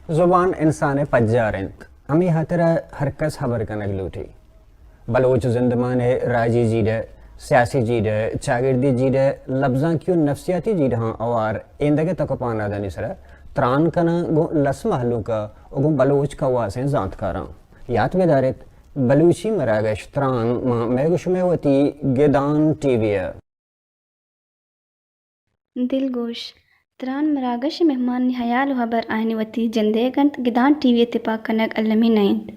زبان انسان پجارنت ہمیں ہترا ہرکس خبر کنگ لوٹی بلوچ زندمان راجی جیڈ سیاسی جیڈ چاگردی جیڈ لفظاں کیوں نفسیاتی جیڈ ہاں اوار ایندگے تکپانا دنی سرا تران کنا گو لس محلو کا اگو بلوچ کا واسیں زانت کاراں یاد بیدارت بلوچی مراگش تران میگوش میں ہوتی گیدان ٹی وی دل گوش تران مراگش مہمان حیال خبر آہنی وتی جندے گنت گدان ٹی وی اتفاق کنک علمی نائند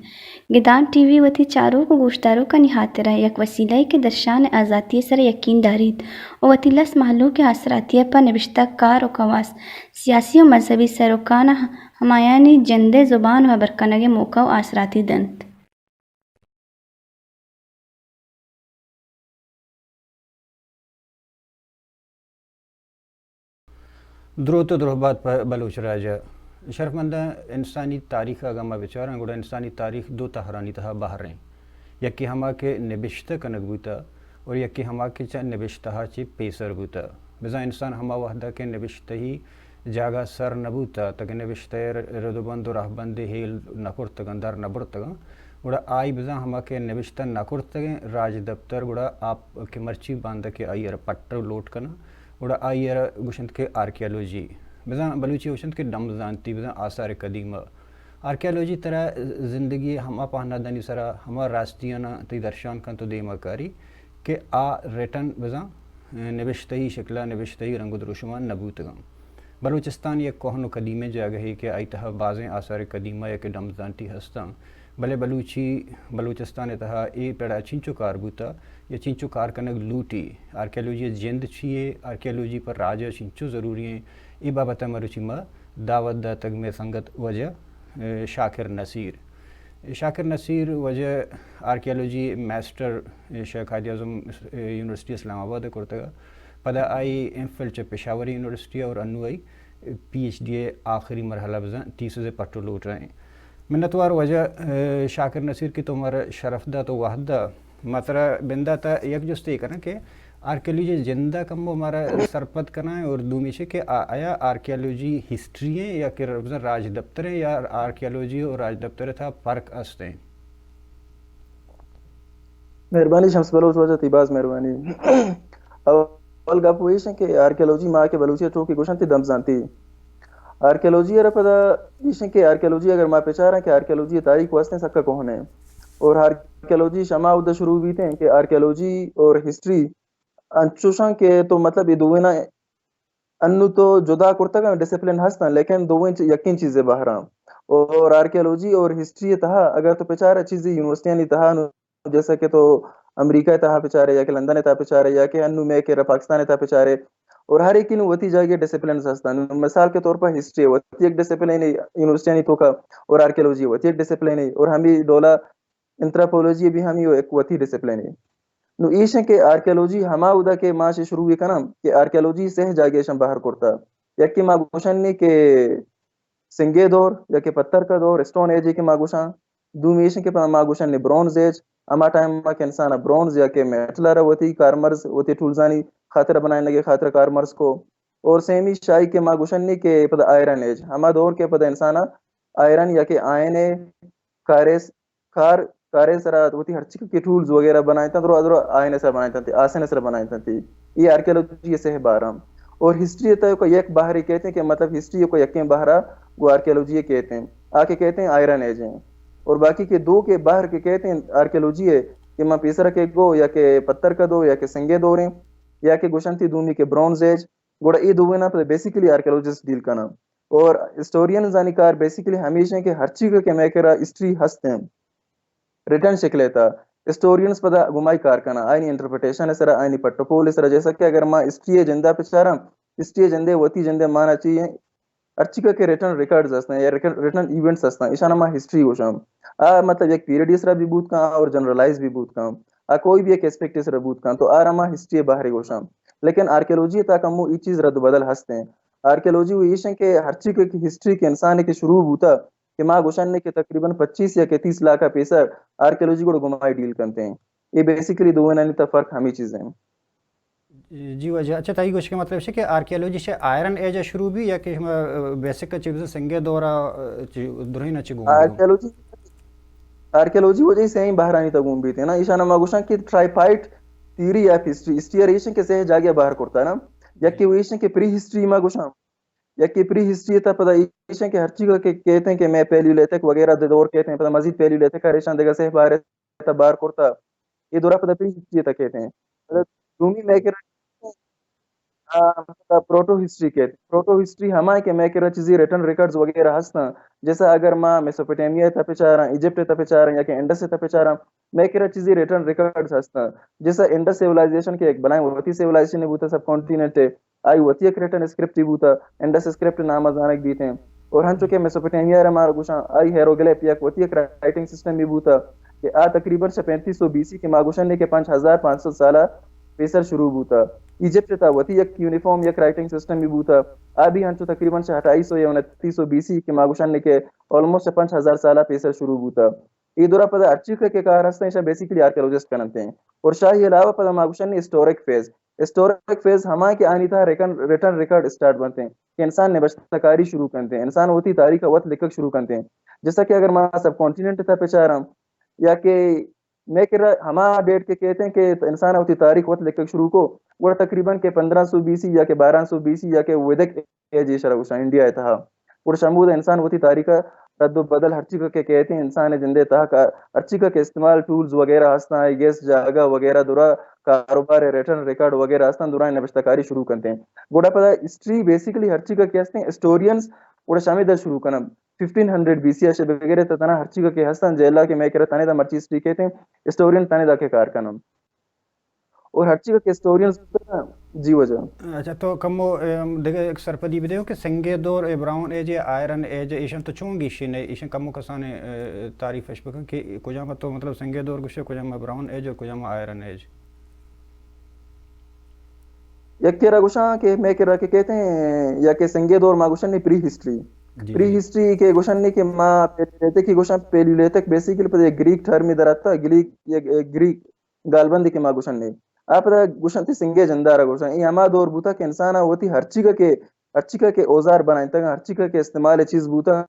گدان ٹی وی وتی چاروں کو گوشتاروں کا نہاترہ یک وسیلہ کے درشان آزادی سر یقین دارید و وتی لس محلوں کے اثراتیہ پر نوشتہ کار و کواس سیاسی و مذہبی سروکان ہمایانی جندے زبان و برکنگ موقع و اثراتی دنت درو تو درہبات بلوچ راجہ شرف مندہ انسانی تاریخ اگما بچارا گوڑا انسانی تاریخ دو تہرانی تہا باہر رہیں یکی ہما کے نبشتہ کنگ بوتا اور یکی ہما کے چا نبشتہ چی پیسر بوتا بزا انسان ہما وحدہ کے نبشتہ ہی جاگا سر نبوتا تک نبشتہ ردو بند و راہ بند ہیل نکرتگن در نبرتگن گوڑا آئی بزا ہما کے نبشتہ نکرتگن راج دفتر گوڑا آپ کے مرچی باندہ کے آئی ار پٹر لوٹ کنا گوڑا آئی ار گوشند کے آرکیالوجی بزا بلوچی گوشند کے دم زانتی بزا آثار قدیمہ آرکیالوجی طرح زندگی ہما پہنا دنی سرا ہما راستیانا تی درشان کن تو دیما کاری کہ آ ریٹن بزا نبشتہی شکلہ نبشتہی رنگ و دروشمان نبوتگاں بلوچستان یک کوہن و قدیمے جگہ ہے کہ آئی تہا بازیں آثار قدیمہ یا کہ دم زانتی ہستاں بلے بلوچستان تہا اے پیڑا چنچو کار بوتا یا چنچو کار کنگ لوٹی آرکیالوجی جند چھیے آرکیالوجی پر راجہ چنچو ضروری ہیں ای بابتا مروچی ما دعوت دا تگ میں سنگت وجہ شاکر نصیر وجہ آرکیالوجی میسٹر شیخ قائد اعظم یونیورسٹی اسلام آباد کرتا پدا آئی ایم فل چ پشاور یونیورسٹی اور انو آئی پی ایچ ڈی آخری مرحلہ بزن تیسرے پٹو لوٹ رہے ہیں منتوار وجہ شاکر نصیر کی تمہار شرف دا تو وحدہ مطرح بندہ تا یک جستے کرنا کہ آرکیالوجی زندہ کم ہمارا سرپت کرنا ہے اور دومی سے کہ آیا آرکیالوجی ہسٹری ہے یا کہ راج دفتر ہے یا آرکیالوجی اور راج دفتر تھا فرق ہستے ہیں. مہربانی شمس بلوچ وجہ تی باز مہربانی اول گپ ہوئی ہے کہ آرکیالوجی ماں کے بلوچی ٹو کی گوشن تی دم زانتی آرکیالوجی ارے پدا یہ کہ آرکیالوجی اگر ماں پچارا کہ آرکیالوجی تاریخ واسطے سکا کون ہے اور آرکیالوجی شما ادھر شروع بھی تھے کہ آرکیالوجی اور ہسٹری انچوشاں کے تو مطلب یہ دوینا انو تو جدا کرتا گا ڈسپلن ہستا لیکن دوویں یقین چیزیں باہر اور آرکیالوجی اور ہسٹری تہا اگر تو پچارا چیزیں یونیورسٹیاں نہیں تہا جیسا کہ تو امریکہ تہا پچارے یا کہ لندن تہا پچارے یا کہ انو میں کہ پاکستان تہا پچارے اور ہر ایک نو وتی جگہ ڈسپلنز ہستان مثال کے طور پر ہسٹری وتی ایک ڈسپلن ہے یونیورسٹی نہیں تو کا اور آرکیالوجی وتی ایک ڈسپلن ہے اور ہمیں ڈولا انتھروپولوجی بھی ہمیں ایک وتی ڈسپلن ہے نو ایش ہے کہ آرکیالوجی ہما ادا کے ماں سے شروع کنا کہ آرکیالوجی سے جاگے شم باہر کرتا یا کہ ماں گوشن نے کہ سنگے دور یا کہ پتھر کا دور اسٹون ایج کے ماں گوشن دو میشن کے ماں گوشن نے برونز ایج اما ٹائم ما کے انسان برونز یا کہ میٹلر وتی کارمرز وتی ٹولزانی خاطر بنائیں لگے خاطر کارمرز کو اور سیمی شاہی کے ماں گوشن نے کہ پدا آئرن ایج ہما دور کے پدا انسان آئرن یا کہ آئن کارے سرا وتی ہر چیز کے ٹولز وغیرہ بنائے تھے درو آئن سر بنائے تھے آسن سر بنائے تھے یہ آرکیالوجی سے بارم اور ہسٹری تو کو یک باہری کہتے ہیں کہ مطلب ہسٹری کو یکیں باہرا وہ آرکیالوجی کہتے ہیں آ کے کہتے ہیں آئرن ایج ہیں اور باقی کے دو کے باہر کے کہتے ہیں آرکیالوجی ہے کہ ماں پیسرا کے گو یا کہ پتھر کا دو یا کہ سنگے دو رہیں یا کہ گوشنتی دومی کے برونز ایج گوڑا یہ دو نا بیسیکلی آرکیالوجسٹ ڈیل کرنا اور ہسٹورین زانکار بیسیکلی ہمیشہ کہ ہر چیز کے میں کرا ہسٹری ہستے ہیں ریٹرن شکل تھا ہسٹورینز پدا گمائی کار کنا آئینی انٹرپریٹیشن ہے سرا آئینی پٹوکول ہے سرا جیسا کہ اگر ماں ہسٹری جندہ پچارا ہسٹری جندے وتی جندے مانا چاہیے ارچیکا کے ریٹرن ریکارڈز ہستیں یا ریٹرن ایونٹس ہستیں اشانہ ماں ہسٹری ہو شام مطلب ایک پیریڈ اس طرح بھی بوت کا اور جنرلائز بھی بوت کا کوئی بھی ایک اسپیکٹ اس طرح بوت کا تو آرما ہسٹری باہر ہو شام لیکن آرکیالوجی تک ہم یہ چیز رد بدل ہستے ہیں آرکیالوجی وہ یہ کہ ہر چیز کی ہسٹری کے انسان کے شروع ہوتا کہ ماں گوشن نے کہ تقریباً 25 یا کہ 30 لاکھ کا پیسہ آرکیالوجی کو گمائی ڈیل کرتے ہیں یہ بیسیکلی دو فرق ہمیں چیزیں ہیں جی وجہ اچھا تائی گوش کے مطلب ہے کہ آرکیالوجی سے آئرن ایج شروع بھی یا کہ ہم بیسک چیز سنگے دورا درہی نہ چگون بھی آرکیالوجی آرکیالوجی وجہ سے ہی باہر آنی تگون بھی تھے نا ایشانا ماگوشان کی ٹرائفائٹ تھیوری آف ہسٹری ہسٹریشن کے سے جاگے باہر کرتا ہے نا یا کہ وہ ایشن کے پری ہسٹری ماگوشان یا کہ پری ہسٹری تھا پتہ ایشن کے ہر چیز کو کہتے ہیں کہ میں پیلیولیتھک وغیرہ دور کہتے ہیں پتہ مزید پیلیولیتھک کا ریشان دیگا سے باہر تھا باہر کرتا یہ دورہ پتہ پری ہسٹری تھا کہتے ہیں دومی میں کہ پروٹو ہسٹری کہتے ہیں پروٹو ہسٹری ہمائے کہ میں کہ چیزی ریٹن ریکارڈز وغیرہ ہستا جیسا اگر ماں میسوپوٹیمیا تا پچا رہا ایجپٹ تا پچا رہا یا کہ انڈس تا پچا رہا میں کہ چیزی ریٹن ریکارڈز ہستا جیسا انڈس سیولائزیشن کے ایک بنائے ہوتی سیولائزیشن نے بوتا سب کانٹیننٹ ہے آئی ہوتی ایک ریٹن اسکرپٹ ہی بوتا انڈس اسکرپٹ نام ازانک دیتے ہیں اور ہن چکے میسوپوٹیمیا ہمارا گوشاں آئی ہیروگلیف یا ہوتی ایک رائٹنگ سسٹم بھی بوتا کہ تقریباً 3500 BC کے ماگوشن نے کہ 5500 سالہ پیسر شروع بوتا ایجپٹ تا وتی ایک یونیفارم یک رائٹنگ سسٹم بھی بوتا ابھی ہنچو تقریباً 2800 یا 2900 BC کے ماگوشن نے کہ آلموسٹ 5000 سالہ پیسر شروع بوتا یہ دورہ پتہ اچھی کے کار ہستے ہیں بیسیکلی آرکیولوجسٹ کرنتے ہیں اور شاہی علاوہ پتہ ماگوشن نے ہسٹورک فیز ہمائے کہ آنی تھا ریٹن ریکارڈ اسٹارٹ بنتے ہیں کہ انسان نے بشتکاری شروع کرتے ہیں انسان ہوتی تاریخ وقت لکھک شروع کرتے ہیں جیسا کہ اگر میں سب کانٹیننٹ تھا پچا رہا ہوں یا کہ میں کہ ہمارا ڈیٹ کے کہتے ہیں کہ انسان ہوتی تاریخ وقت لکھک شروع کو وہ تقریباً کہ 1500 BC یا کہ 1200 BC یا کہ ویدک ایج شرح انڈیا تھا اور شمود انسان ہوتی تاریخ رد و بدل ہر چیز کے کہتے ہیں انسان زندے تھا ہر چیز کے استعمال ٹولز وغیرہ ہستا ہے گیس جاگا وغیرہ دورا کاروبار ریٹرن ریکارڈ وغیرہ ہستا دوران نبشتکاری شروع کرتے ہیں گوڑا پتہ ہسٹری بیسیکلی ہر چیز کے ہستے ہیں ہسٹورینز اور شامی در شروع کرنا 1500 BC سے وغیرہ تنا ہر چیز کے ہستن جیلا کہ میں کہہ رہا تانے دا مرچیز ٹھیک کہتے ہیں ہسٹورین تانے دا کے کار کنم اور ہر چیز کے ہسٹورینز جی وجہ اچھا تو کمو دیکھے ایک سرپدی بھی دیو کہ سنگے دور براؤن ایج آئرن ایج ایشن تو چونگی شین ایشن کمو کسانے تعریف اش بکن کہ کجاما تو مطلب سنگے دور گوشے کجاما براؤن ایج اور کجاما آئرن ایج یک کہہ رہا گوشاں کہ میں کہہ رہا کہ کہتے ہیں یا کہ سنگے دور ما گوشن نے پری ہسٹری کے گوشن نے کہ ماں پیلیولیتک کی گوشن پیلیولیتک بیسیکلی پر گریک ٹرم ادھر آتا گریک گالبندی کے ما گوشن نے آپ گوشن تھی سنگے جندارا گوشن یہ ہما دور بوتا کہ انسان ہوتی ہر چیز کے اوزار بنائیں تگا ہر چیز کے استعمال چیز بوتا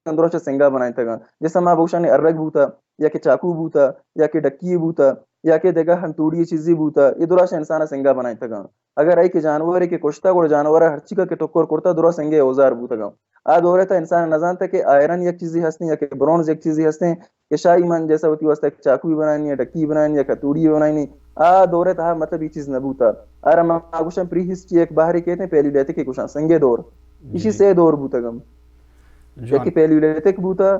اندروش سنگا بنائیں تگا جیسا ما گوشن نے ارگ بوتا یا کہ چاقو بوتا یا کہ ڈکی بوتا یا کہ دیکھا ہنتوڑی چیزی بوتا یہ دورا سے انسان سنگا بنائیں تگا اگر ای کہ جانور ہے کہ کشتا کو جانور ہر چیز کے ٹکر کرتا دورا سنگے اوزار بوتا گا دور تھا انسان نہ جانتا کہ آئرن ایک چیزی ہستے یا کہ برونز ایک چیزی ہستے ہیں کہ شاہی من جیسا ہوتی واسطہ ایک چاقو بھی بنانی ہے ڈکی بنانی ہے کتوڑی بنانی دور تھا مطلب یہ چیز نہ بوتا گوشن پری ہسٹری ایک باہری کہتے ہیں پیلیولیتک کے گوشن سنگے دور اسی سے دور بوتا گم یا کہ پیلیولیتک بوتا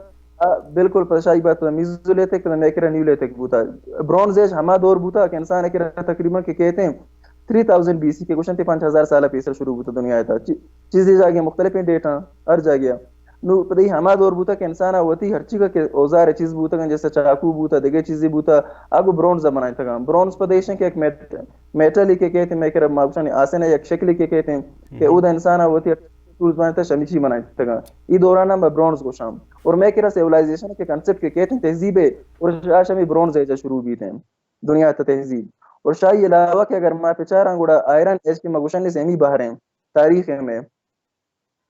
بالکل پرشائی بات میزولیتک میکرا نیولیتک بوتا برونز ایج ہما دور بوتا کہ انسان ایک تقریباً کہ کہتے ہیں 3000 BC کے گوشن تھے 5000 سالہ پیسر شروع ہوتا دنیا تھا چیزیں جا گیا مختلف ڈیٹ ہر جا گیا نو پتہ ہما دور بوتا کہ انسان ہوتی ہر چیز کے اوزار چیز بوتا جیسے چاقو بوتا دیگے چیزیں بوتا آگو برونز بنائے تھا برونز پردیش کے ایک میٹل کے کہتے ہیں میں کہ ماگوشن آسن ہے ایک شکل کے کہتے ہیں کہ اودا انسان ہوتی ٹولز بنائے تھا شمیچی بنائے تھا یہ دوران برونز کو شام اور میں کہ سیولائزیشن کے کنسپٹ کے کہتے ہیں تہذیب اور شامی برونز ایج شروع بھی تھے دنیا تا تہذیب اور شاہی علاوہ کہ اگر میں پچارا گوڑا آئرن ایج کے مگوشن نے سیمی باہر ہیں تاریخ میں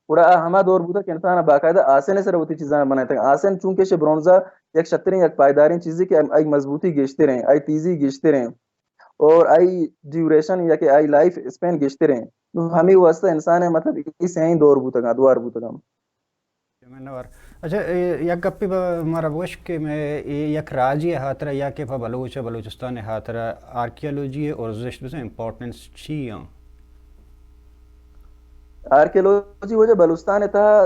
گوڑا ہما دور بوتا کہ انسان باقاعدہ آسن سے ہوتی چیزاں بنائے تھے آسن چونکہ سے برونزا ایک شتریں ایک پائیداریں چیزیں کہ آئی مضبوطی گیشتے رہیں آئی تیزی گیشتے رہیں اور آئی ڈیوریشن یا کہ آئی لائف اسپین گیشتے رہیں ہمیں واسطہ انسان ہے مطلب اس ہی دور بوتا گا دوار بوتا گا اچھا یک گپی ہمارا بوش کہ میں یک راجی ہاترا یا کہ بلوچستان ہاترا آرکیالوجی اور زشت بس امپورٹنس چی ہیں آرکیالوجی وجہ بلوچستان تھا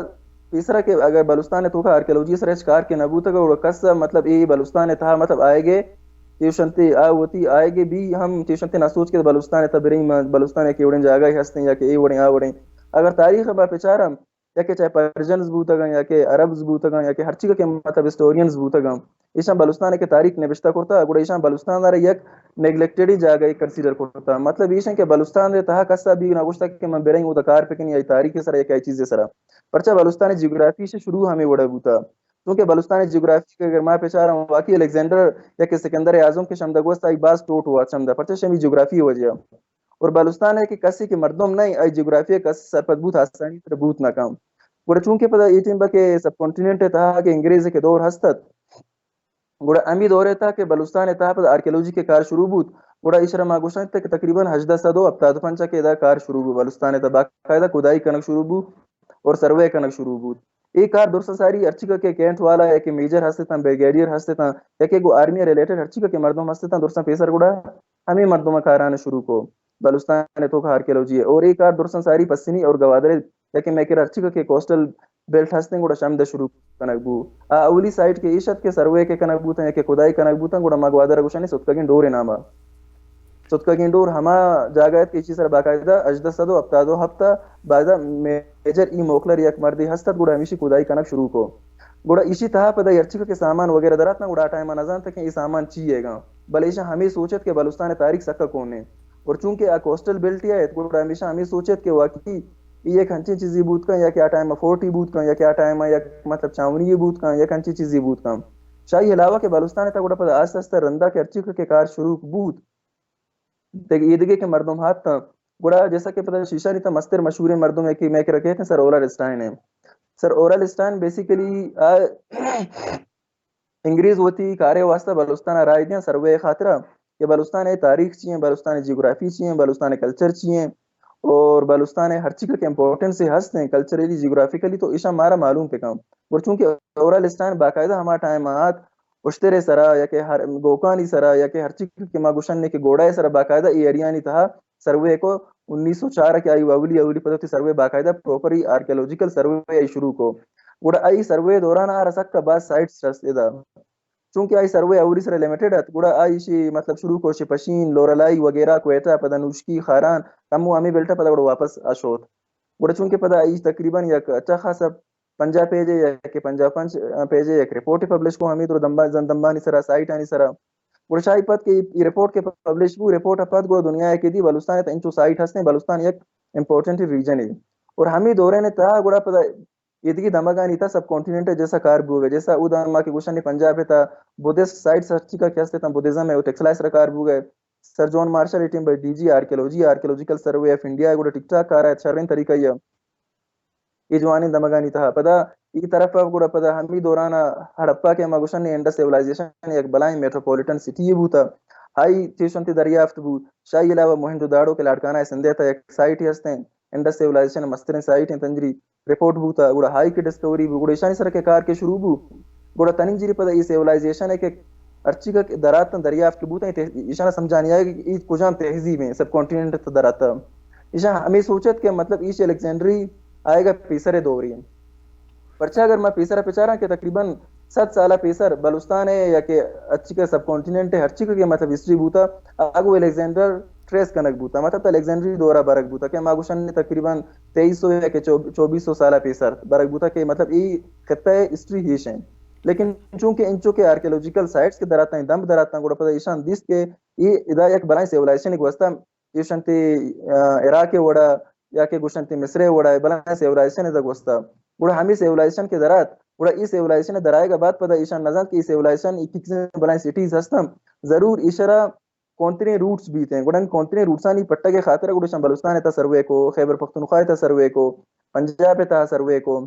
تیسرا کہ اگر بلوچستان تو کا آرکیالوجی سرچ کار کے نبوتا کا کس مطلب یہ بلوچستان تھا مطلب آئے گے تیوشنتے ہوتی آئے گے بھی ہم تیوشنتے نہ سوچ کے بلوچستان تھا برین بلوچستان کے وڑیں جاگا ہی ہستے ہیں یا کہ اے وڑیں آ وڑیں اگر تاریخ با پچارم یا کہ چاہے پرجنز بوتا گا یا کہ عربز بوتا گا یا کہ ہر چیز کے مطلب ہسٹورینز بوتا گا ایشان بلوچستان کے تاریخ نوشتہ کرتا گوڑا ایشان بلوچستان دارا یک نیگلیکٹڈ جاگا ایک کنسیڈر کرتا مطلب ایشان کہ بلوچستان دے تہا کسا بھی نگوشتا کہ من بیرنگ ہوتا کار پکنی یا تاریخ سرا یا کہ چیز سرا پرچہ بلوچستان جیوگرافی سے شروع ہمیں وڑا بوتا کیونکہ بلوچستان جیوگرافی کے اگر میں پچا رہا ہوں واقعی الیگزینڈر یا کہ سکندر اعظم کے شمدہ گوستا ایک باز ٹوٹ ہوا شمدہ پرچہ شمی جیوگرافی ہو جیا اور بلوچستان ہے کہ کسی کے مردم نہیں ای جغرافیہ کس سرپد بوت آسانی تر بوت نہ کام گوڑا چونکہ پتہ ایٹین با کہ سب کانٹیننٹ تھا کہ انگریز کے دور ہستت گوڑا امی دور تھا کہ بلوچستان تھا پتہ آرکیولوجی کے کار شروع بوت گوڑا اشرا ماگوشن تک تقریباً 1800 ابتاد پنچا کے دا کار شروع بو بلوچستان تھا باقاعدہ کھدائی کنک شروع بو اور سروے کنک شروع بوت ایک کار درسا ساری ارچیکا کے کینٹ والا ہے کہ میجر ہستے تھا بریگیڈیئر ہستے تھا یا کہ گو آرمی ریلیٹڈ ارچیکا کے مردم ہستے تھا درسا پیسر گوڑا ہمیں مردم کاران شروع کو بلوچستان تو آرکیولوجی ہے اور ایک کار درسا ساری پسینی اور گوادرے یا کہ میکر ارچیکا کے کوسٹل بیلٹ ہستے گوڑا شمد شروع کنک بو اولی سائٹ کے عیشت کے سروے کے کنک بوتا ہے کہ خدائی کنک بوتا گوڑا ماگوادر گوشانی ستکگین ڈور نامہ ستکگین ڈور ہما جاگایت کے چیز باقاعدہ اجدہ صدو ابتادو ہفتہ بعد میجر ای موکلر یک مردی ہستت گوڑا ہمیشی خدائی کنک شروع کو گوڑا اسی طرح پتہ ارچیکا کے سامان وغیرہ درات نا گوڑا ٹائم نظام تک یہ سامان چیئے گا بل ایشا ہمیں سوچت کہ بلوچستان تاریخ سکا کون ہے اور چونکہ کوسٹل بیلٹ ہے گوڑا ہمیشہ ہمیں سوچت کہ واقعی یہ کھنچی چیزی بوت کا یا کیا ٹائم فورٹی بوت کا یا کیا ٹائم یا مطلب چاونی بوت کا یا کھنچی چیزی بوت کا شاہی علاوہ کہ بلوچستان تا گوڑا پتہ آستے آستے رندہ کے ارچیکا کے کار شروع بوت یہ دیکھے کہ مردم ہاتھ تھا گوڑا جیسا کہ پتہ شیشہ نہیں تھا مستر مشہور مردم ہے کہ میں کہ رکھے تھے سر اورل اسٹائن ہے سر اورل اسٹائن بیسیکلی انگریز ہوتی کارے واسطہ بلوچستان رائے دیا سروے خاطرہ کہ بلوچستان تاریخ چیئیں بلوچستان جیوگرافی چیئیں بلوچستان کلچر چیئیں اور بلوچستان ہر چیز کے امپورٹنس سے ہستے ہیں کلچرلی جیوگرافیکلی تو ایشا ہمارا معلوم پہ کام اور چونکہ اورل اسٹائن باقاعدہ ہمارا ٹائمات اشترے سرا یا کہ ہر گوکانی سرا یا کہ ہر چیز کے ماگوشن نے کہ گوڑائے سرا باقاعدہ ای ایریا نہیں تھا سروے کو 1904 کے آئی اولی پتہ تھی سروے باقاعدہ پروپری آرکیولوجیکل سروے آئی شروع کو گوڑا آئی سروے دوران آ رسک کا بعد سائٹس رستے دا چونکہ آئی سروے اولی سر لیمیٹڈ ہے گوڑا آئی شی مطلب شروع کو شپشین لورالائی وغیرہ کوئٹہ پتہ نوشکی خاران کمو ہمیں بیلٹا پتہ گوڑا واپس آشوت گوڑا چونکہ پتہ آئی تقریباً یک اچھا خاصا 50 پیج یا کہ 55 پیج ایک رپورٹ پبلش کو ہمیں تو زندمبانی سرا سائٹ آنی سرا گوڑا شاہی پت کہ یہ رپورٹ کے پبلش کو رپورٹ اپاد گوڑا دنیا ہے کہ دی بلوچستان تا انچو سائٹ ہستے ہیں بلوچستان ایک امپورٹنٹ ریجن ہے اور ہمیں دورے نے تا گوڑا پتہ یہ دیکھی دماغا نہیں تھا سب کانٹیننٹ جیسا کار بو گئے جیسا او دما کے گوشن پنجاب تھا بدھسٹ سائٹس ہر چیز کا کیا تھا بدھزم ہے وہ ٹیکسلائز رکار بو گئے sir John Marshall team by D G archaeological survey of India گوڑا ٹک ٹاک کار ہے شرین طریقہ یہ جوانی دماغا نہیں تھا پتہ یہ طرف گوڑا پتہ ہمی دوران ہڑپا کے ماگوشن نے انڈس سیولائزیشن ایک بلائیں میٹروپولیٹن سٹی بو تھا ہائی تیشنتی دریافت بو شاہی علاوہ موہنجو داڑو کے لاڑکانہ سندھے تھا ایک سائٹ ہی ہستے ہیں انڈس سیولائزیشن مسترین سائٹ ہیں تنجری رپورٹ بو تھا گوڑا ہائی کی ڈسکوری بو گوڑا شانی سر کے کار کے شروع بو گوڑا تنجری پتہ یہ سیولائزیشن ہے کہ ارچی کا درات دریافت بو تھا ایشانہ سمجھانی آئے کہ یہ کجام تہذیب ہیں سب کانٹیننٹ دراتا ایشانہ ہمیں سوچت کہ مطلب ایش الیگزینڈری آئے گا پیسر دوری ہیں پرچہ اگر میں پیسر پچارا کہ تقریباً 7 سالہ پیسر بلوچستان ہے یا کہ اچھی کا سب کانٹیننٹ ہے ہر چیز کا مطلب ہسٹری بوتا آگو الیگزینڈر ٹریس کنک بوتا مطلب الیگزینڈری دورہ برک بوتا کہ ماگوشن نے تقریباً 2300 یا کہ 2400 سالہ پیسر برک بوتا کہ مطلب یہ خطہ ہسٹری ہیش ہیں لیکن چونکہ انچو کے آرکیولوجیکل سائٹس کے دراتا ہیں دم دراتا ہیں گوڑا پتہ ایشان دیس کے یہ ادا ایک بلائیں سیولائزیشن ایک وسطہ ایشانتی عراق وڑا یا کہ گوشنتی مصر وڑا بلائیں سیولائزیشن ایک وسطہ گوڑا ہمیں سیولائزیشن کے درات گوڑا ای سیولائزیشن درائے گا بعد پتہ ایشان نظام کی سیولائزیشن ایک بلائیں سٹیز ہستم ضرور اشارہ کونتری روٹس بھی تھے گوڑا کونتری روٹسانی پٹا کے خاطر گوڑا شان بلوچستان تا سروے کو خیبر پختونخوا تا سروے کو پنجاب تا سروے کو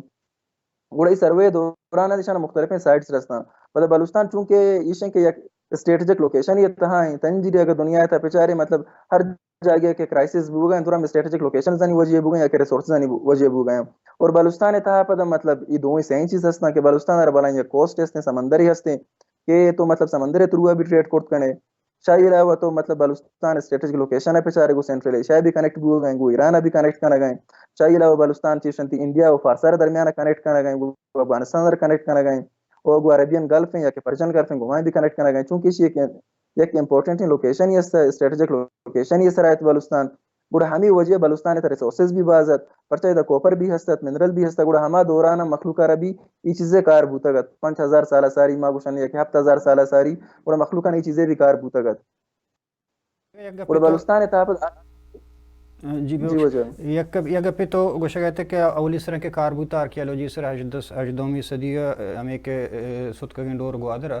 گوڑا ای سروے دوران ایشان مختلف سائٹس رستا پتہ بلوچستان چونکہ ایشان کے یک اسٹریٹجک لوکیشن یہ تہاں ہیں تنجری اگر دنیا تا پچارے مطلب ہر جگہ کے کرائسس بو گئے تو ہم اسٹریٹجک لوکیشنز نہیں وجہ بو گئے یا کہ ریسورسز نہیں وجہ بو گئے اور بلوچستان تھا پتہ مطلب یہ دونوں سیم چیز ہستا کہ بلوچستان ار بلائیں یہ کوسٹ ہستے سمندری ہستے کہ تو مطلب سمندر تھرو بھی ٹریڈ کرت کنے شاہی علاوہ تو مطلب بلوچستان اسٹریٹجک لوکیشن ہے پچارے کو سینٹرل ایشیا بھی کنیکٹ بو گئے گو ایران بھی کنیکٹ کرنا گئے شاہی علاوہ بلوچستان چیشنتی انڈیا و فارسار درمیان کنیکٹ کرنا گئے وہ افغانستان در کنیکٹ کرنا گئے اور وہ عربین گلف ہیں یا کہ پرشین گلف ہیں وہاں بھی کنیکٹ کرنا گئے چونکہ یہ ایک امپورٹنٹ لوکیشن ہی ہے اسٹریٹجک لوکیشن ہی ہے بلوچستان گوڑا ہمیں وجہ بلوچستان تا ریسورسز بھی بازت پرچہ دا کوپر بھی ہستت منرل بھی ہستا گوڑا ہما دورانا مخلوقہ ربی یہ چیزیں کار بوتگت 5000 سالہ ساری ما گوشن یا کہ 7000 سالہ ساری گوڑا مخلوقہ نے یہ چیزیں بھی کار بوتگت گوڑا بلوچستان تا جی یک پہ تو گوشہ گئے کہ اولی سرہ کے کاربوتا آرکیالوجی سر 18ویں صدی ہمیں کہ ستکگین ڈور گوادر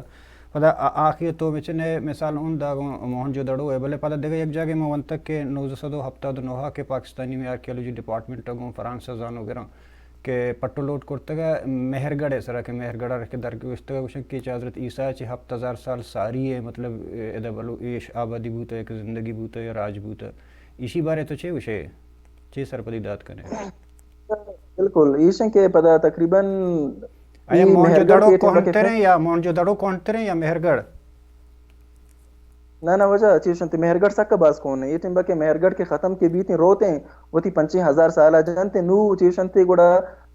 پدا آخر تو مچنے مثال ان دا موہن جو دڑو ہے بلے پدا دیگا ایک جگہ میں ونتک کے 1979 کے پاکستانی میں آرکیالوجی ڈپارٹمنٹ گوں فرانس زانو گران کہ پٹو لوٹ کرتگا مہرگڑھ ہے سرا کہ مہرگڑھ رکھ در کے وشتگا گوشن کی حضرت عیسیٰ چی 7000 سال ساری ہے مطلب ادھا بلو ایش آبادی بوتا ہے ایک زندگی بوتا ہے راج بوتا ہے اسی بارے تو چھے وشے چھے سرپدی داد کرنے بالکل ایشن کے پدا تقریباً آیا مونجو دڑو کونتے رہیں یا مونجو دڑو کونتے رہیں یا مہرگڑھ نہ وجہ چیشنتی مہرگڑھ سکا باز کون ہے یہ ٹنبا کے مہرگڑھ کے ختم کے بیتی روتے ہیں وتی 5000 سالہ جانتے نو چیشنتی گوڑا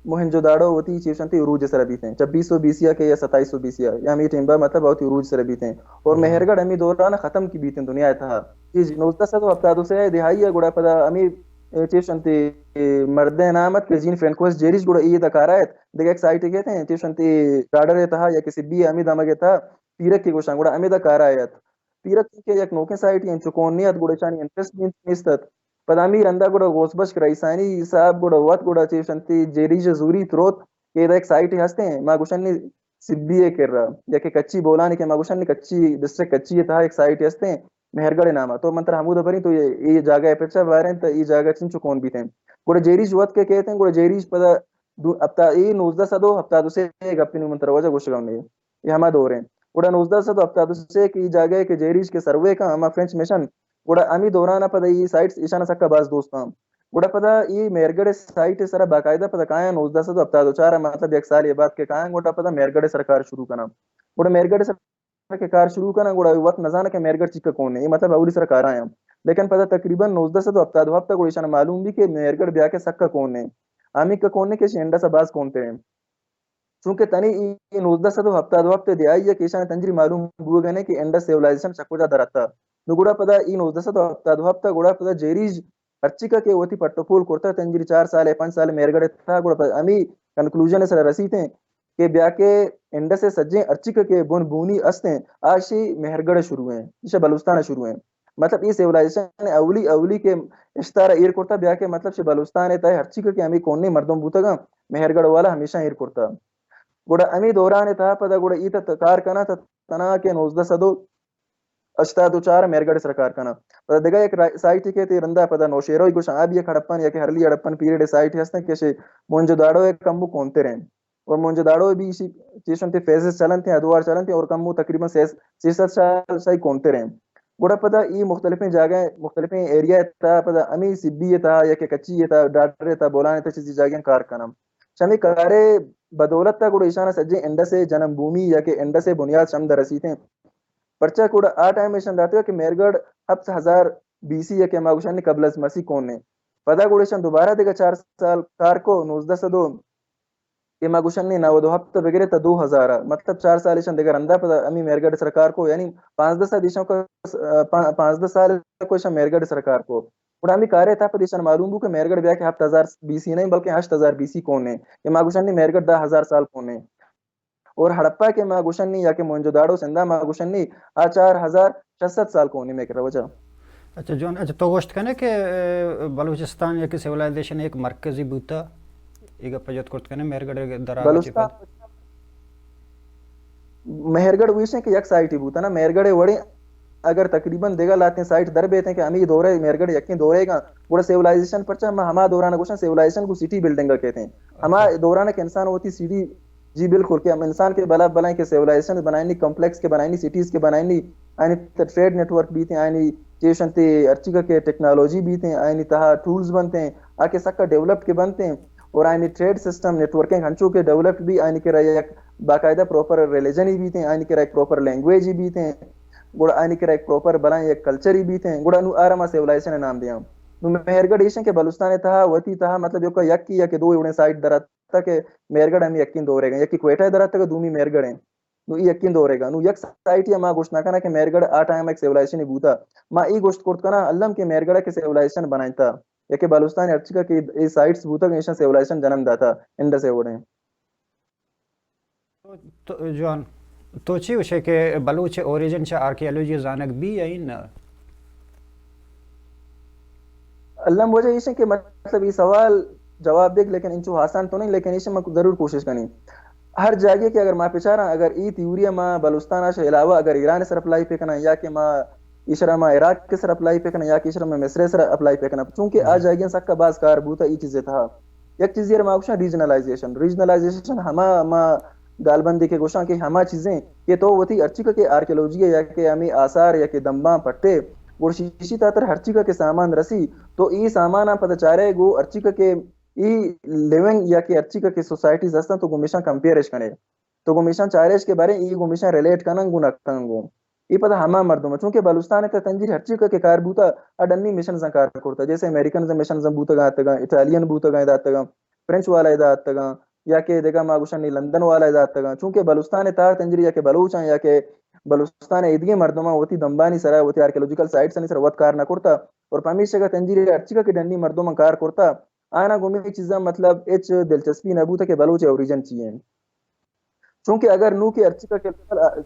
موہنجو داڑو وتی چیشنتی عروج سر بیتے ہیں 2600 بیسیا کے یا 2700 بیسیا یا ہم یہ ٹنبا مطلب ہوتی عروج سر بیتے ہیں اور مہرگڑھ ہمیں دوران ختم کی بیتے ہیں دنیا تھا جی 1900 ہفتہ سے دہائی ہے گوڑا پدا ہمیں چیشنتی مرد نامت کے جین فرینکوس جیریج گوڑا یہ دکارا ہے دیکھ ایک سائٹ کہتے ہیں چیشنتی ڈاڈر تھا یا کسی بھی امید آمگے تھا پیرک کی گوشان گوڑا امید دکارا ہے پیرک کے یک نوکے سائٹ ہیں چکونیت گوڑا چانی انٹرسٹ بھی نستت پدامی رندہ گوڑا غوث رئیسانی صاحب گوڑا وات گوڑا چیشنتی جیریج زوری تروت کہ ایک سائٹ ہستے ہیں ما گوشنی سبیے کر رہا یا کہ کچی بولانی کہ ما گوشنی کچی ڈسٹرکٹ کچی تھا ایک سائٹ ہستے ہیں مہرگڑھ نامہ تو منتر حمود بھری تو یہ جگہ ہے پچھا بارے ہیں تو یہ جگہ چن چکون بھی تھے گوڑا جیریج وات کے کہتے ہیں گوڑا جیریج پدا ابتا یہ 1900 ہفتہ دو سے ایک اپنی منتر وجہ گوشگاؤں نے یہ ہما دور ہیں گوڑا 1900 ہفتہ دو سے کی جگہ کہ جیریج کے سروے کا ہما فرینچ مشن گوڑا امی دورانا پدا یہ سائٹس ایشانہ سکا باز دوستان گوڑا پدا یہ مہرگڑھ سائٹ سرا باقاعدہ پدا کائیں 1900 ہفتہ دو چارہ مطلب ایک سال یہ بات کے کائیں گوڑا پدا مہرگڑھ سرکار شروع کرنا گوڑا مہرگڑھ سرکار کے کار شروع کرنا گوڑا وقت نزانہ کہ مہرگڑھ چکا کون ہے یہ مطلب اولی سرکار آیا لیکن پدا تقریباً 1900 ہفتہ دو ہفتہ گوڑا ایشانہ معلوم بھی کہ مہرگڑھ بیا کے سکا کون ہے آمی کا کون ہے کہ شینڈا سا باز کونتے ہیں چونکہ تنی یہ 1900 ہفتہ دو ہفتے دیائی ہے کہ ایشانہ تنجری معلوم ہوئے گنے کہ انڈس سیولائزیشن چکوجا درتا نو گوڑا پدا یہ 1900 ہفتہ دو ہفتہ گوڑا پدا جیریج ارچکا کے وتی پٹو پول کرتا تنجری 4 سال 5 سال مہرگڑھ تھا گوڑا پدا امی کنکلوژن سر رسیتے ہیں کہ بیا کے انڈس سے سجیں ارچکا کے بون بونی استے آشی مہرگڑھ شروع ہیں اسے بلوستان شروع ہیں مطلب یہ سیولائزیشن اولی کے اشتارہ ایر کرتا بیا کے مطلب سے بلوستان ہے ارچکا کے ہمیں کوننے مردم بوتا گا مہرگڑھ والا ہمیشہ ایر کرتا گوڑا امی دوران تھا پدا گوڑا ایتا کار کنا تھا تنا کے 1900 اشتاد چار مہرگڑھ سرکار کنا پدا دیگا ایک سائٹ کے تے رندا پدا نوشیروی گوشن آبی کھڑپن یا کہ ہرلی اڑپن پیریڈ سائٹ ہستن کہ مونجو داڑو ایک کمبو کونتے رہیں اور مونجو داڑو بھی اسی چیزوں تے فیزز چلن تھے ادوار چلن تھے اور کمبو تقریباً 600 سال سائی کونتے رہیں گوڑا پدا یہ مختلف جگہ مختلف ایریا تھا پدا امی سبی تھا یا کہ کچی تھا ڈاٹر تھا بولانے تھا چیزی جگہ کار کنا شمی کارے بدولت تا گوڑا ایشانہ سجے انڈا سے جنم بھومی یا کہ انڈا سے بنیاد شم درسی تھے پرچہ کوڑا آ ٹائم ایشان داتے ہو کہ مہرگڑھ اب 1000 BC یا کہ ماگوشانی قبل از مسیح کون نے پدا گوڑا ایشان دوبارہ دیگا 4 سال کار کو 1902 کہ ماگوشانی ناو دو ہفتہ بگرے تا 2000 مطلب 4 سال ایشان دیگا رندہ پدا امی مہرگڑھ سرکار کو یعنی 5-10 سال ایشان کو 5-10 سال کو ایشان مہرگڑھ سرکار کو اور ہمیں کارے تھا پر ایشان معلوم ہو کہ مہرگڑھ بیا کہ 7000 BC نہیں بلکہ 8000 BC کون ہے کہ ماگوشانی مہرگڑھ 10,000 سال کون ہے اور ہڑپا کے ماگوشانی یا کہ موہنجو داڑو سندھا ماگوشانی 4600 سال کون ہے میں کر رہا وجہ اچھا جون اچھا تو گوشت کہنے کہ بلوچستان یا کہ سیولائزیشن ایک مرکزی بوتا ایک پجت کرت کہنے مہرگڑھ درا چی پد مہرگڑھ ویشن کہ یک سائٹ ہی بوتا نا مہرگڑھ وڑے اگر تقریباً دیگا لاتے ہیں سائٹ در بیتے ہیں کہ ہمیں یہ دورے مہرگڑھ یقین دورے گا گوڑا سیولائزیشن پرچا ہما دورانہ گوشن سیولائزیشن کو سٹی بلڈنگ کہتے ہیں ہما دورانہ کہ انسان ہوتی سٹی جی بالکل کہ ہم انسان کے بلا بلائیں کہ سیولائزیشن بنائنی کمپلیکس کے بنائنی سٹیز کے بنائنی آئینی ٹریڈ نیٹ ورک بھی تھے آئینی چیشن تے ارچیکا کے ٹیکنالوجی بھی تھے آئینی تہا ٹولز بنتے ہیں آکے سکا ڈیولپ کے بنتے ہیں اور آئینی ٹریڈ سسٹم نیٹ ورکنگ ہنچوں کے ڈیولپ بھی آئینی کے رہے ایک باقاعدہ پروپر ریلیجن ہی بھی تھے آئینی کے رہے ایک پروپر لینگویج ہی بھی تھے گوڑا آئینی کے رہے ایک پروپر بلائیں ایک کلچر ہی بھی تھے گوڑا نو آرما سیولائزیشن نام دیا مہرگڑھ ایشن کے بلوستان تھا وتی تھا مطلب جو یک کی یا کہ دو اڑے سائٹ درات تک مہرگڑھ ہم یقین دورے گا یکی کوئٹہ درات تک دومی مہرگڑھ ہیں نو یقین دورے گا نو یک سائٹ یا ما گوشت نہ کنا کہ مہرگڑھ آ ٹائم ایک سیولائزیشن بوتا ما ای گوشت کرت کنا علم کے مہرگڑھ کے سیولائزیشن بنائتا یا کہ بلوچستان ارچکا کے ای سائٹس بوتا کہ سیولائزیشن جنم داتا انڈس سے وڑے تو جوان تو چی وشے کہ بلوچ اوریجن چا آرکیالوجی زانک بھی یا این علم وجہ ایشن کہ مطلب یہ سوال جواب دیکھ لیکن انچو آسان تو نہیں لیکن ایشن میں ضرور کوشش کرنی ہر جگہ کہ اگر ماں پیچارا اگر ای تیوریا ماں بلوچستان سے علاوہ اگر ایران سر اپلائی پہ کنا یا کہ ماں اشرا ماں عراق کے سر اپلائی پہ کنا یا کہ اشرا میں مصر سر اپلائی پہ کنا چونکہ آ جی جائیں سک کا بعض کار بوتا ای چیزیں تھا یک چیز یہ ماں ریجنلائزیشن ہما ماں گال بندی کے گوشاں کہ ہما چیزیں یہ تو ہوتی ارچی کا کہ آرکیولوجی ہے یا کہ ہمیں آثار یا کہ دمباں پٹے وہ شیشی تاتر ہر چیز کے سامان رسی تو ای سامان پتہ چاہ رہے گو ارچی کا کہ ای لیونگ یا کہ ارچی کا کہ سوسائٹیز ہستاں تو گمیشہ کمپیئرش کنے تو گمیشہ چارش کے بارے ای گمیشہ ریلیٹ کنن گو نہ کنن گو یہ پتہ ہما مردوں میں چونکہ بلوچستان ہے تنجیر ہر چیز کا کہ کار بوتا اڈنی مشن زن کار کرتا جیسے امریکن مشن زن بوتا گا تگا اٹالین بوتا گا داتا فرینچ والا ادات تگا یا کہ دیکھا ماگوشن لندن والا ادات تگا چونکہ بلوچستان تار تنجری یا کہ بلوچاں یا کہ بلوچستان ایدگی مردما ہوتی دمبانی سرا ہوتی آرکیولوجیکل سائٹ سنی سر وقت کار نہ کرتا اور پامیشہ کا تنجری ارچیکا کے ڈنی مردما کار کرتا آنا گمی چیزا مطلب اچ دلچسپی نہ بوتا کہ بلوچ اوریجن چیئیں چونکہ اگر نو کے ارچیکا کے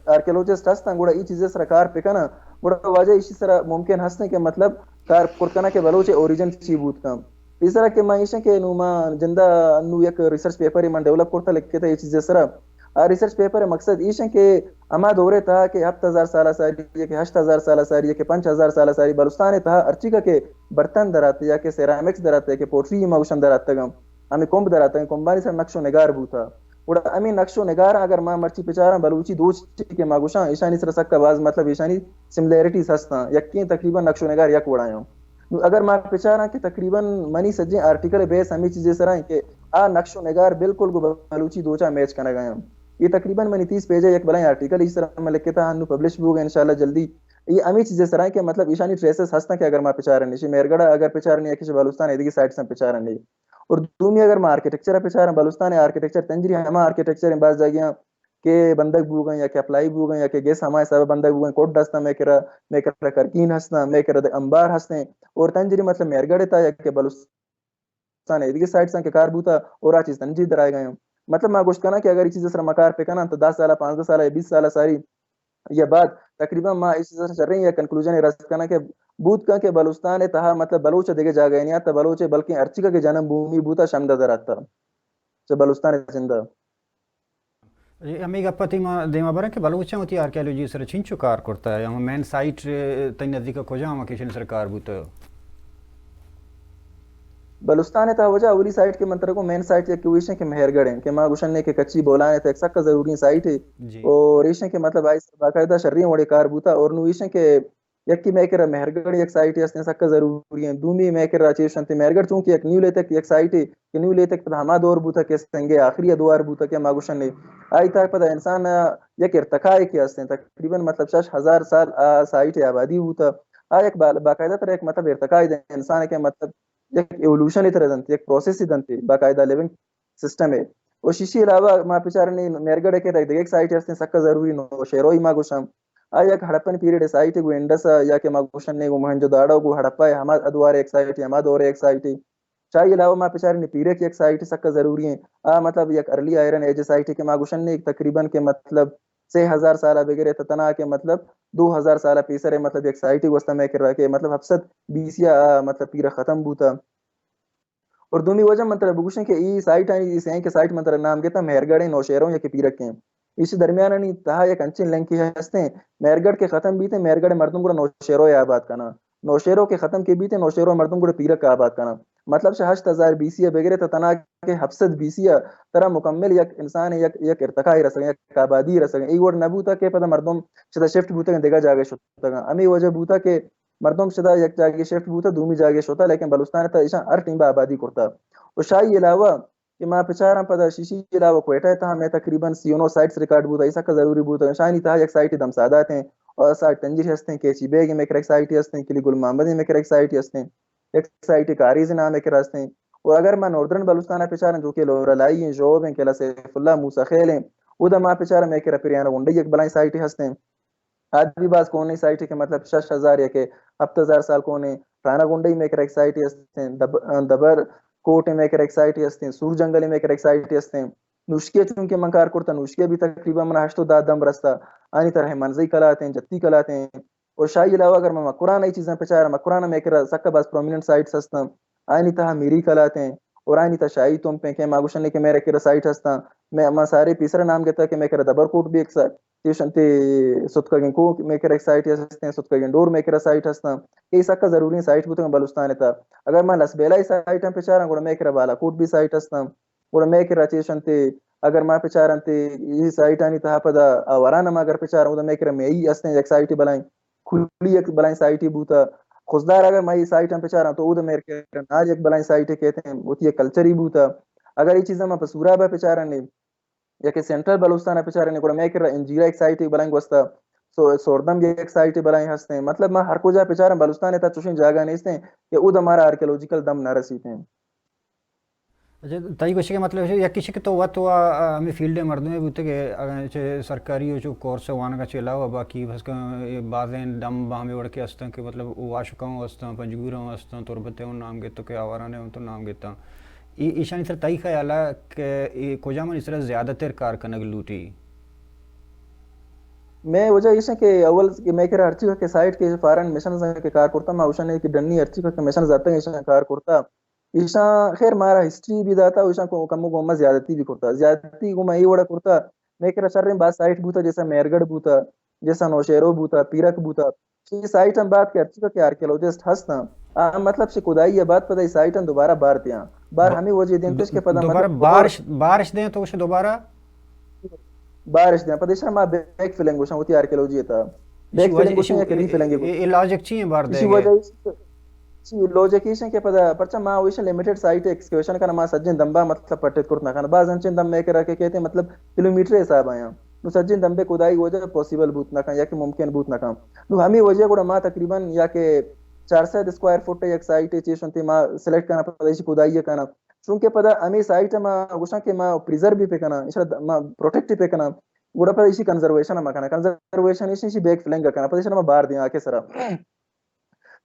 آرکیولوجسٹ ہستاں گوڑا ای چیزیں سر کار پکنا گوڑا واجہ اسی سر ممکن ہستیں کہ مطلب کار کرکنا کے بلوچ اوریجن چی بوت کم اس طرح کہ معیشہ کے نوما جندہ نو یک ریسرچ پیپر من ڈیولپ کرتا لکھتے تھا یہ چیزیں سر ریسرچ پیپر مقصد ایش ہے کہ اما دورے تھا کہ 7000 سالہ ساری یا کہ 8000 سالہ ساری یا کہ 5000 سالہ ساری بلوچستان تھا ارچیکا کے برتن دراتے یا کہ سیرامکس دراتے کہ پوٹری موشن دراتے گم ہمیں کمب دراتے ہیں کمبانی سر نقش و نگار بوتا اور ہمیں نقش و نگار اگر ماں مرچی پچارا بلوچی دو چی کے ماگوشاں ایشانی سر سکتا باز مطلب ایشانی سملیرٹیز ہستا یقین تقریباً نقش و نگار یک وڑایوں اگر ماں پچارا کہ تقریباً منی سجیں آرٹیکل بیس ہمیں چیزیں سرائیں کہ نقش و نگار بالکل بلوچی دوچا میچ کرنا گیا یہ تقریباً منی 30 پیج ہے ایک بلائیں آرٹیکل اس طرح میں لکھتا تھا ہنو پبلش بھی ہوگا انشاءاللہ جلدی یہ امی چیزیں سرائیں کہ مطلب ایشانی ٹریسز ہستا کہ اگر ماں پچارا نہیں میرگڑا اگر پچارا نہیں ہے کہ بلوچستان ایدگی سائٹ سے پچارا نہیں اور دومی اگر ماں آرکیٹیکچر پچارا بلوچستان آرکیٹیکچر تنجری ہما آرکیٹیکچر بعض جگہ کہ بندک بو گئے یا کہ اپلائی بو گئے یا کہ گیس ہمارے صاحب بندک بو گئے کوٹ دستا میں کرا کرکین ہستا میں کرا انبار ہستے اور تنجری مطلب میرگڑ تھا یا کہ بلوچستان ایدگی سائٹ سے کہ کار بوتا اور آ چیز تنجی درائے گئے مطلب میں گوشت کنا کہ اگر یہ چیز سر مکار پہ کنا تو 10 سالہ 15 سالہ 20 سالہ ساری یا بعد تقریبا ماں اس چیز سے چل رہی ہے کنکلوژن رست کنا کہ بوت کا کہ بلوچستان تہا مطلب بلوچ دیگه جاگہ نہیں آتا بلوچ بلکہ ارچیکا کے جنم بھومی بوتا شمدہ در آتا سے بلوچستان زندہ ہمیں گپا دیما برا کہ بلوچاں ہوتی آرکیولوجی سر چنچو کار کرتا ہے ہم مین سائٹ تین نزدیک کجا ہم کیشن سر کار بوتا بلوچستان تھا وجہ اولی سائٹ کے منتر کو مین سائٹ ایک کویشن کے مہرگڑھ ہیں کہ ماں گوشن نے کہ کچی بولانے تھا ایک سکا ضروری سائٹ ہے اور ایشن کے مطلب آئی باقاعدہ شرعی وڑے کار بوتا اور نو ایشن کے یک کی میں کر مہرگڑھ ایک سائٹ ہے اس نے سکا ضروری ہیں دومی میں کر چیشن تے مہرگڑھ چونکہ ایک نیو لے تک ایک سائٹ ہے کہ نیو لے تک ہما دور بوتا کہ سنگے آخری دوار بوتا کہ ماں گوشن نے آئی تھا پتہ انسان یک ارتقاء کے ہستے تقریباً مطلب 6000 سال سائٹ آبادی ہوتا ایک باقاعدہ طرح ایک مطلب ارتقاء انسان کے مطلب ایک ایولوشن طرح دنتی ایک پروسیس ہی دنتی باقاعدہ لیونگ سسٹم ہے اور شیشی علاوہ ماں پچارے نے میرگڑھ کے ایک سائٹ ہے سکا ضروری نو شیروئی ماں گوشم آیا ایک ہڑپن پیریڈ سائٹ ہے وہ انڈس یا کہ ماں گوشن نے وہ مہنجو داڑو کو ہڑپا ہے ہما ادوار ایک سائٹ ہے ہما دور ایک سائٹ ہے چاہیے علاوہ ماں پچارے نے پیرے کی ایک سائٹ سکا ضروری ہے مطلب ایک ارلی آئرن ایج سائٹ ہے کہ ماں گوشن نے تقریباً کے مطلب 6000 سالہ بغیر تنا کے مطلب 2000 سالہ پیسر ہے مطلب ایک سائٹ ہی وسطہ میں کر رہا کہ مطلب حفصت 20 یا مطلب پیرا ختم بوتا اور دومی وجہ منتر بگوشن کہ ای سائٹ آنی اس ہیں کہ سائٹ منتر نام کہتا مہرگڑھ نوشیروں یا کہ پیرک ہیں اسی درمیان نہیں تہا ایک انچن لنکی ہستے ہیں مہرگڑھ کے ختم بھی تھے مہرگڑھ مردم گڑا نوشیروں یا آباد کنا نوشیروں کے ختم کے بھی تھے نوشیروں مردم گڑا پیرک کا آباد کنا مطلب 8000 BC بغیر تنا کے حفصت BC طرح مکمل یک انسان یک ارتقاء رسیں یک آبادی رسیں ای ور نبوتا کہ پتہ مردم شدہ شفٹ بوتا کہ دیگا جاگے شتا امی وجہ بوتا کہ مردم شدہ یک جاگے شفٹ بوتا دومی جاگے شتا لیکن بلوچستان تا ایشان ہر ٹیم آبادی کرتا اور شاہی علاوہ کہ ماں پچارا پتہ شیشی علاوہ کوئٹہ تھا ہمیں تقریباً سیونو سائٹس ریکارڈ بوتا ایسا کا ضروری بوتا شاہی تھا یک سائٹ دم سادات ہیں اور سائٹ تنجیر ہستے ہیں کیچی بیگ میں ایک سائٹ ہستے ہیں کلی گل محمدی میں ایک سائٹ ہستے ہیں ایک سائٹ کاریز نام ایک راستے ہیں اور اگر ماں نوردرن بلوچستان پچارا جو کہ لورالائی ہیں جوب ہیں کلا سیف اللہ موسیٰ خیل ہیں ادھا ماں پچارا میں ایک پریانا گنڈی ایک بلائیں سائٹ ہستے ہیں آج بھی بعض کونی سائٹ ہے کہ مطلب 6000 یا کہ 7000 سال کونے رانا گنڈی میں ایک سائٹ ہستے ہیں دبر کوٹ میں ایک سائٹ ہستے ہیں سور جنگل میں ایک سائٹ ہستے ہیں نوشکے چونکہ منکار کرتا نوشکے بھی تقریبا من 8 داد دم رستا آنی طرح منزی کلاتے ہیں جتی کلاتے ہیں اور شاہی علاوہ اگر میں مقرآن ای چیزیں پچارا مقرآن میں ایک سکا بعض پرومیننٹ سائٹس ہستا آنی طرح میری کلاتے ہیں اور آئینی تا شاہی تم پہ کہ ماگوشن کہ میرے کے سائٹ ہستا میں سارے پیسرا نام گتا کہ میں کرا دبر کوٹ بھی ایک ٹیوشن تے ستکا گن کو میں کرا ایک سائٹ ہستے ہیں ستکا گن ڈور میں کرا سائٹ ہستا یہ سکا ضروری سائٹ بوتے ہیں بلوچستان تا اگر میں لسبیلا ہی سائٹ ہم پچارا گوڑا میں کرا بالا کوٹ بھی سائٹ ہستا گوڑا میں کرا ٹیوشن تے اگر میں پچارا تے یہ سائٹ آنی تا پدا آورانا ما اگر پچارا ہوں میں کرا میں ہی ہستے ہیں ایک سائٹ بلائیں کھلی ایک بلائیں سائٹ ہی بوتا خوزدار اگر میں یہ سائٹ ہم پچارا تو وہ میرے کرا ناج ایک بلائیں سائٹ کہتے ہیں وہ یہ کلچر ہی بوتا اگر یہ چیزیں میں پسورا با پچارا نے یا کہ سینٹرل بلوچستان پچارے نے گوڑا میں کرا انجیرا ایک سائٹ بلائیں گوستا سوردم یہ ایک سائٹ بلائیں ہستے ہیں مطلب میں ہر کو جا پچارا بلوچستان تا چوشن جاگا نہیں ہیں کہ او ہمارا آرکیولوجیکل دم نہ رسیتے ہیں. اچھا تائی کچھ کے مطلب ہے یا کسی کے تو وقت ہوا ہمیں فیلڈ مردوں میں بوتے کہ اگر سرکاری ہو جو کورس وان کا چلا ہوا باقی بس بعضیں دم باہمیں اڑ کے ہستا کہ مطلب واشکاؤں ہستا پنجگوروں ہستا تربتے ہوں نام گیتا کہ آوارانے ہوں تو نام گیتا ایشانی سر تائی خیال ہے کہ کجا من اس طرح زیادہ تر کار کنگ لوٹی میں وجہ اس ہے کہ اول کہ میں کرا ارچی کے سائٹ کے فارن مشن کے کار کرتا میں اوشن ہے کہ ڈنی ارچی کے مشن جاتا ہے ایشان کار کرتا ایشان خیر مارا ہسٹری بھی داتا ایشان کو کم کو میں زیادتی بھی کرتا زیادتی کو میں یہ وڑا کرتا میں کرا شر رہے بعد سائٹ بوتا جیسا میرگڑ بوتا جیسا نوشیرو بوتا پیرک بوتا یہ سائٹ ہم بات کے ارچی کے آرکیولوجسٹ ہستا مطلب سے خدائی یہ بات پتہ سائٹ ہم دوبارہ بار دیاں بار ہمیں وجہ دین تو اس کے پتہ دوبارہ بارش دیں تو اسے دوبارہ بارش دیں پتہ شرما بیک فیلنگ وشاں ہوتی آرکیولوجی تا بیک فیلنگ وشاں یا کہ ری فیلنگ یہ لاجک چیئیں بار دیں اسی وجہ اسی لوجیکیشن کے پتہ پرچہ ماں ویشن لیمیٹڈ سائٹ ایکسکیویشن کا نما سجن دمبا مطلب پٹت کرتنا کھانا بعض انچن دم میں کرا کے کہتے ہیں مطلب کلومیٹر حساب آیا نو سجن دمبے کدائی وجہ پوسیبل بوت نہ کھانا یا کہ ممکن بوت نہ کھانا نو ہمیں وجہ کو ماں تقریباً یا کہ 400 اسکوائر فٹ ایک سائٹ چیشن تے ماں سلیکٹ کرنا پتہ اسی کدائی کرنا چونکہ پتہ ہمیں سائٹ ماں گوشاں کے ماں پریزرو بھی پہ کرنا انشاءاللہ ماں پروٹیکٹ پہ کرنا گوڑا پتہ اسی کنزرویشن ماں کرنا کنزرویشن اسی بیک فلنگ کرنا پتہ شرما بار دیں آکے سرا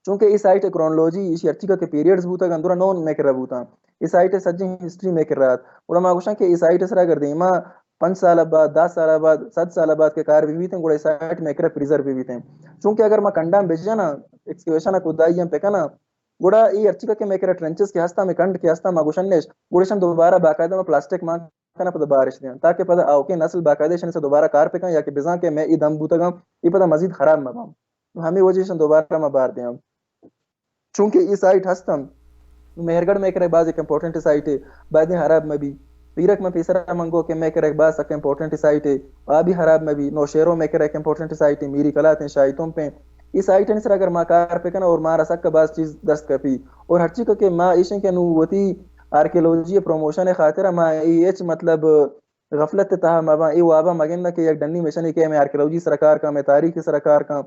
چونکہ اس سائٹ کرونالوجی اسی ارچیکا کے پیریڈز بوتا گندورا نون میں کر رہا بوتا اس سائٹ سجن ہسٹری میں کر رہا گوڑا ماں گوشاں کہ اس سائٹ سرا کر دیں ماں 5 سال بعد 10 سال بعد 7 سال بعد کے کار بھی تھے گوڑا سائٹ میں کر پریزرو بھی تھے چونکہ اگر ماں کنڈام بیچ جانا ایکسکیویشن کو دائی ہم پہ کنا گوڑا یہ ارچیکا کے میں کر ٹرنچز کے ہستا میں کنڈ کے ہستا ماں گوشن نے گوڑشن دوبارہ باقاعدہ میں پلاسٹک ماں کنا پتہ بارش دیں تاکہ پتہ آؤ کہ نسل باقاعدہ شن سے دوبارہ کار پہ کنا یا کہ بزاں کے میں ای دم بوتا گا یہ پتہ مزید خراب نہ بام ہمیں وجہ شن دوبارہ میں بار دیں چونکہ یہ سائٹ ہستم مہرگڑھ میں کرے بعض ایک امپورٹنٹ سائٹ ہے بعد حراب میں بھی پیرک میں پیسرا منگو کہ میں کرے بعض ایک امپورٹنٹ سائٹ ہے آبی حراب میں بھی نوشیروں میں کرے ایک امپورٹنٹ سائٹ ہے میری کلات ہیں شاہیتوں پہ یہ سائٹ ہے اگر ماں کار پہ کنا اور ماں رسک کا بعض چیز دست کپی اور ہر چیز کہ ماں ایشن کے نو ہوتی آرکیولوجی پروموشن خاطر ماں ایچ مطلب غفلت تھا ماں ای وابا مگن کہ ایک ڈنی مشن کہ میں آرکیولوجی سرکار کا میں تاریخ سرکار کا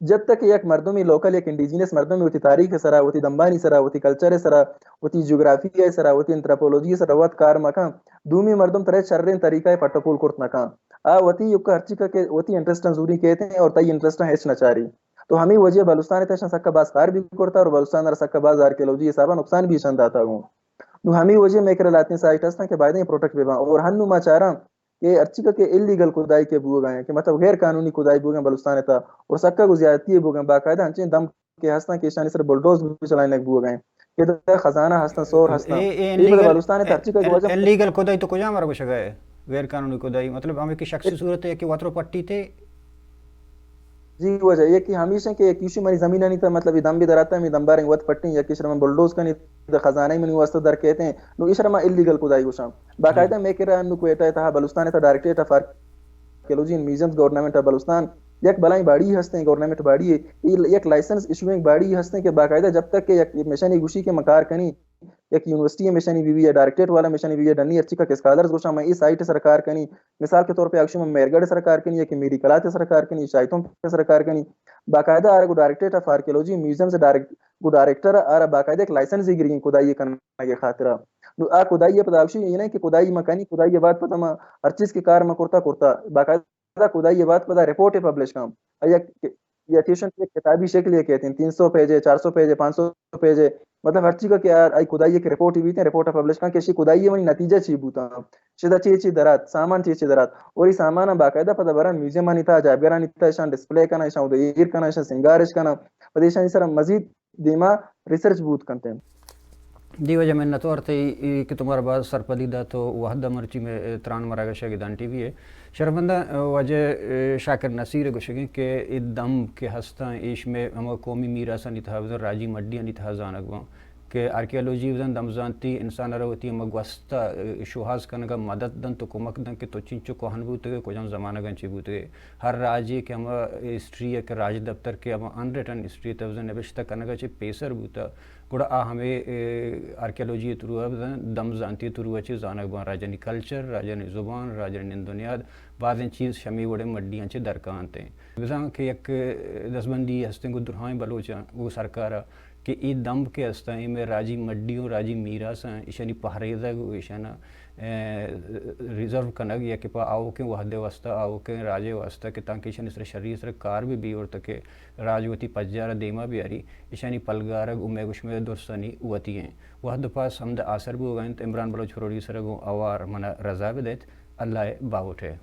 جب تک ایک مردوں میں لوکل ایک انڈیجینس مردوں میں ہوتی تاریخ سرا ہوتی دمبانی سرا ہوتی کلچر سرا ہوتی جغرافی سرا ہوتی انتھروپولوجی سرا وقت کار مکان دومی مردم ترے شررین طریقہ پٹپول کرت نکان ہوتی یوکا ہرچی کا کہ ہوتی انٹرسٹ زوری کہتے ہیں اور تئی انٹرسٹ ہے نہ چاری تو ہمیں وجہ بلوچستان تشن سکا باز کار بھی کرتا اور بلوچستان در سکا باز آرکیولوجی حسابہ نقصان بھی شند آتا ہوں نو ہمیں وجہ میں کر لاتے ہیں سائٹ ہستا کہ بعدیں پروٹیکٹ بھی اور ہنو ما چارا کہ ارچی کا کہ اللیگل کدائی کے بو گئے کہ مطلب غیر قانونی کدائی بو گئے بلوچستان تھا اور سکا کو زیادتی بو گئے باقاعدہ ہنچیں دم کے ہستا کہ شان سر بلڈوز بھی چلانے بو گئے کہ خزانہ ہستا سور ہستا یہ بلوچستان تھا ارچی کا وجہ اللیگل کدائی تو کجا ہمارا کچھ گئے غیر قانونی کدائی مطلب ہمیں کی شخصی صورت ہے کہ واترو پٹی تھے جی وجہ یہ کہ ہمیشہ کہ کیشو مری زمینہ نہیں تھا مطلب دم بھی دراتا ہے دم بارنگ وقت پٹی یا کشرم بلڈوز کا نہیں خزانہ میں واسطہ در کہتے ہیں نو اشرما اللیگل کدائی گوشام باقاعدہ میں کہہ رہا ہوں کو ایٹا تھا بلوچستان تھا directorate of archaeology and museums government of Balochistan یک بلائیں باڑی ہستے ہیں گورنمنٹ باڑی ہے ایک لائسنس ایشوئنگ باڑی ہستے ہیں کہ باقاعدہ جب تک کہ ایک مشن گوشی کے مکار کنی ایک یونیورسٹی مشن بھی ہے ڈائریکٹریٹ والا مشن بھی ہے ڈنی ارچی کا اسکالرز گوشا میں اس سائٹ سرکار کنی مثال کے طور پہ اکشم میرگڑھ سرکار کنی یا کہ میری کلات سرکار کنی شاہیتوں سرکار کنی باقاعدہ آر ڈائریکٹریٹ آف آرکیولوجی میوزیم سے ڈائریکٹر آر باقاعدہ ایک لائسنس ہی گرین کدائی کرنا کے خاطرہ آ کدائی پداوشی یہ نہیں کہ کدائی مکانی کدائی بات پتہ میں ہر چیز کی کار میں کرتا باقاعدہ خدائی یہ بات پتہ رپورٹ پبلش کام یا ٹیوشن کی کتابی شکل یہ کہتے ہیں 300 پیج ہے 400 پیج ہے 500 پیج ہے مطلب ہر چیز کا کیا آئی خدائی کی رپورٹ بھی تھے رپورٹ پبلش کام کہ شی خدائی منی نتیجہ چی بوتا شدہ چیز درات سامان چیز درات اور یہ سامان باقاعدہ پتہ برا میوزیم نہیں تھا جابگرہ نہیں تھا شان ڈسپلے کرنا شان ادیر کرنا شان سنگارش کرنا پدیشان سر مزید دیما ریسرچ بوت کرتے ہیں دی وجہ میں نتور تے کہ تمہارا بعد سرپدیدہ تو وحدہ مرچی میں تران مراگشہ گدان ٹی وی ہے شرمندہ وجہ شاکر نصیر گوشگیں کہ دم کے ہستاں ایش میں ہم قومی میراث نتہا راجی مڈی نتہا زانگواں کہ آرکیالوجی وزن دمزانتی انسان روتی مگوستا شوہاز کنگا مدد دن تو کمک دن کہ تو چنچو کوہن بوتے گے کجام زمانہ گنچی بوتے گے ہر راجی کہ ہم ہسٹری ہے کہ راج دفتر کے ہم ان ریٹن ہسٹری تفزن نبشتہ کنگا چی پیسر بوتا گوڑا ہمیں آرکیالوجی تروا دمزانتی تروا چی زانگوان راجانی کلچر راجانی زبان راجانی دنیاد بعض چیز شمی وڑے مڈیاں چی درکانتے ہیں بزاں کہ یک دستبندی ہستیں گو درہائیں بلوچاں وہ سرکارہ کہ ای دم کے ہستائیں میں راجی مڈیوں راجی میراث ہیں ایشانی پہریزہ گو ایشانا ریزرو کنگ یا کہ پا آو کے وحدے واسطہ آو کے راجے واسطہ کہ تاکہ ایشانی سر شریع سر کار بھی اور تک راجوتی پجارہ دیما بھی آری ایشانی پلگارگ امے گشمے درستانی وطی ہیں وحد پاس ہم دا آثر بھی ہو گئیں عمران بلوچ فروری سر گو اوار منا رضا بھی دیت اللہ باوٹ ہے